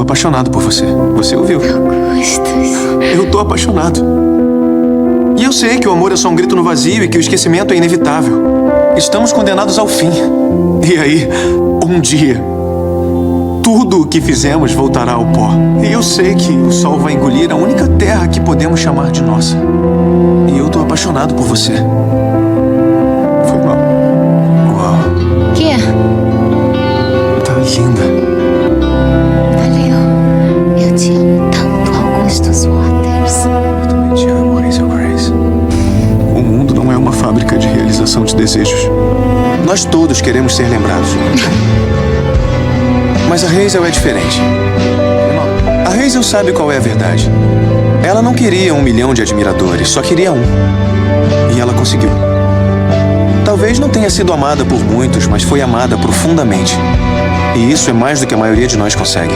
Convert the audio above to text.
apaixonado por você. Você ouviu? Augustus. Eu tô apaixonado. E eu sei que o amor é só um grito no vazio e que o esquecimento é inevitável. Estamos condenados ao fim. E aí, um dia, tudo o que fizemos voltará ao pó. E eu sei que o sol vai engolir a única terra que podemos chamar de nossa. E eu tô apaixonado por você. Foi mal. Uau, Quê? tá linda. Valeu. Eu te amo tanto, Augustus Waters. Eu também te amo, Hazel Grace. O mundo não é uma fábrica de realização de desejos. Nós todos queremos ser lembrados. Mas a Hazel é diferente. A Hazel sabe qual é a verdade. Ela não queria 1 milhão de admiradores, só queria um. E ela conseguiu. Talvez não tenha sido amada por muitos, mas foi amada profundamente. E isso é mais do que a maioria de nós consegue.